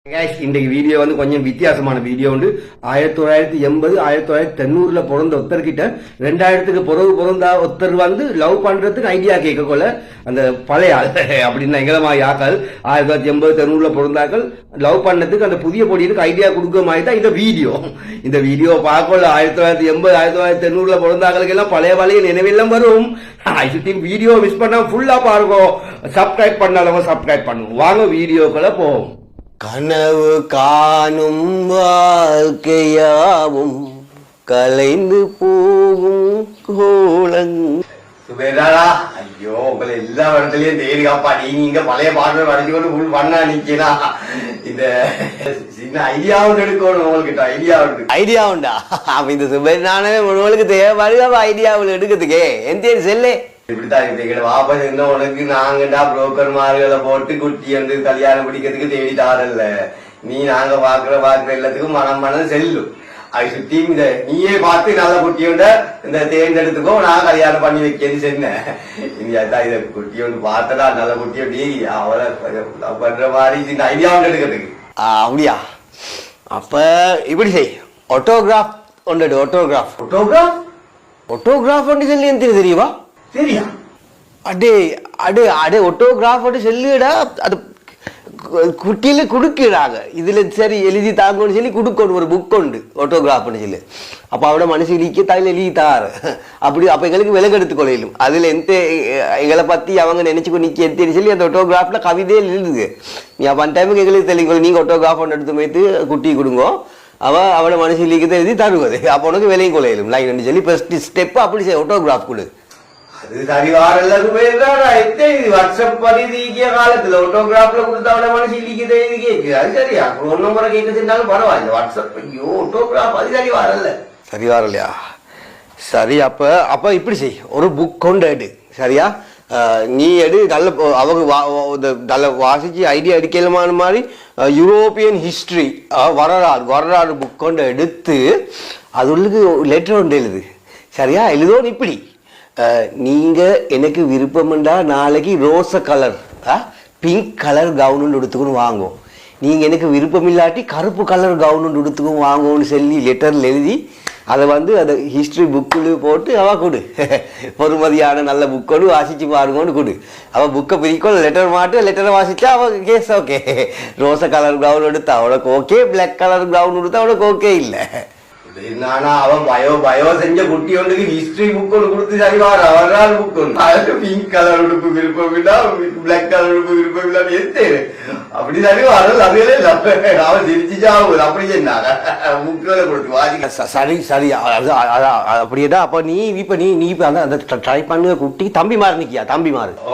இன்றைக்கு வீடியோ வந்து கொஞ்சம் வித்தியாசமான வீடியோ உண்டு. 1980 1990 பிறந்த ஒருத்தர்கிட்ட 2000க்கு பிறந்த ஒருத்தர் வந்து லவ் பண்றதுக்கு ஐடியா கேட்கக்கொள்ள அந்த பழைய அப்படின்னா எங்களமா யாக்கள் 1980 90 பிறந்தாக்கள் லவ் பண்ணதுக்கு அந்த புதிய பொடியுக்கு ஐடியா கொடுக்க மாதிரி தான் இந்த வீடியோ பார்க்கல. 1980 1990 பிறந்தாக்களுக்கு எல்லாம் பழைய பழைய நினைவெல்லாம் வரும். வீடியோ மிஸ் பண்ணா ஃபுல்லா பாருங்க. சப்ஸ்கிரைப் பண்ணாலும் சப்ஸ்கிரைப் பண்ணுவோம். வாங்க வீடியோக்குள்ள போவோம். கனவு காணும் வாழ்க்கையாவும் கலைந்து போகும் கோலங். சுபேதாரா, ஐயோ உங்களை எல்லா இடத்துலயும் தேடிக்காப்பா. நீங்க பழைய பாடல் வரைஞ்சு கொண்டு ஃபுல் பண்ணா நிக்கிறா. இந்த சின்ன ஐடியாவும் எடுக்கணும் உங்ககிட்ட. ஐடியா உண்டா? அப்ப இந்த சுபேதானே உங்களுக்கு தேவைப்படுது ஐடியாவில் எடுக்கிறதுக்கே எந்த செல்லே இப்படித்தான் வாபஸ் இருந்த உனக்கு நாங்கடா புரோக்கர் மார்களை போட்டு குட்டி வந்து கல்யாணம் பிடிக்கிறதுக்கு தேடி தாரல்ல. நீ நாங்க பாக்குற எல்லாத்துக்கும் மனம் செல்லும். அது சுத்தி இந்த நீயே பார்த்து நல்ல குட்டியோட இந்த தேர்ந்தெடுத்துக்கோ, நான் கல்யாணம் பண்ணி வைக்கன்னு சொன்னேன். இதான் இத குட்டியோடு பார்த்தடா நல்ல குட்டியோடி அவளை பண்ற மாதிரி இந்த ஐடியாவோட எடுக்கிறதுக்கு. அப்படியா? அப்ப இப்படி செய். ஆட்டோகிராஃப் ஒன்று. ஆட்டோகிராஃப் ஒன்று சொல்லி எனக்கு தெரியுமா? சரியா? அடே ஆட்டோகிராஃப் சொல்லிடா. அது குட்டியில குடுக்கிறாங்க. இதுல சரி எழுதி தாங்கன்னு சொல்லி குடுக்கணும். ஒரு புக் உண்டு ஆட்டோகிராஃப்னு சொல்லி. அப்ப அவட மனசு இழிக்க தாயில எழுதி தாரு. அப்படி அப்ப எங்களுக்கு விலகு எடுத்து கொள்ளையிலும். அதுல எந்த எங்களை பத்தி அவங்க நினைச்சுக்கோ நிக்க எத்தேன்னு சொல்லி அந்த ஆட்டோகிராஃப்ல கவிதையில் எழுதுது. நீ அப்ப அந்த டைமுக்கு எங்களுக்கு தெளிக்கணும். நீங்க ஆட்டோகிராஃப் ஒன்று எடுத்து வைத்து குட்டி கொடுங்க, அவட மனசு இழிக்கத்தை எழுதி தருவது. அப்ப உனக்கு விலையும் கொள்ளையிலும் லைன் சொல்லி ஃபர்ஸ்ட் ஸ்டெப் அப்படி செய்ய ஆட்டோகிராஃப் கொடு. அது சரி வாரல்லது வாட்ஸ்அப் பதிக்கிய காலத்துல ஆட்டோகிராஃப்ல கொடுத்தவன மனசு இல்லிக்குதே கேக்கு. அது சரியா? போன் நம்பரை கேட்க செஞ்சாலும் பரவாயில்ல. வாட்ஸ்அப் ஐயோ ஆட்டோகிராஃப் அது சரி வரலையா? சரி, அப்ப இப்படி செய். ஒரு புக் கொண்டு எடு. சரியா? நீ எடு. நல்ல அவங்க நல்ல வாசிச்சு ஐடியா அடிக்கலமான மாதிரி யூரோப்பியன் ஹிஸ்டரி வரலாறு புக் கொண்டு எடுத்து அது உள்ளுக்கு லெட்டர் ஒன்று எழுது. சரியா? எழுதோன்னு இப்படி நீங்க எனக்கு விருப்பம்ண்டா நாளைக்கு ரோச கலர் பிங்க் கலர் கவுன் எடுத்துக்கணும் வாங்கும். நீங்க எனக்கு விருப்பம் இல்லாட்டி கருப்பு கலர் கவுன் எடுத்துக்கும் வாங்கும்னு சொல்லி லெட்டர்ல எழுதி அதை வந்து அதை ஹிஸ்டரி புக்கு போட்டு அவ கொடு. பொறுமதியான நல்ல புக்கோடு வாசிச்சு பாருங்கன்னு கொடு. அவ புக்கை பிரிக்கோ லெட்டர் மாட்டு லெட்டரை வாசிச்சா அவ கேஸ் ஓகே. ரோச கலர் கவுன் எடுத்தா அவளுக்கு ஓகே, பிளாக் கலர் கவுன் எடுத்தா அவளுக்கு ஓகே இல்லை. அவன் பயோ செஞ்ச குட்டி ஒன்றுக்கு ஹிஸ்டரி புக் ஒன்று கொடுத்து சரி வரலாறு புக் ஒன்று பிங்க் கலர் உடுப்பு விருப்பம் இல்ல, பிளாக் கலர் உடுப்பு விருப்பம் இல்லாம எத்து அப்படி சரி வரல. அதுவே அவன் சிரிச்சுச்சாவும் அப்படி சொன்னாங்க புக்குகளை கொடுத்து வாசி. சரி அப்படியேதான். அப்ப நீ இப்ப அந்த ட்ரை பண்ண குட்டி தம்பி மாறு நிக்கியா? தம்பி மாறு. ஓ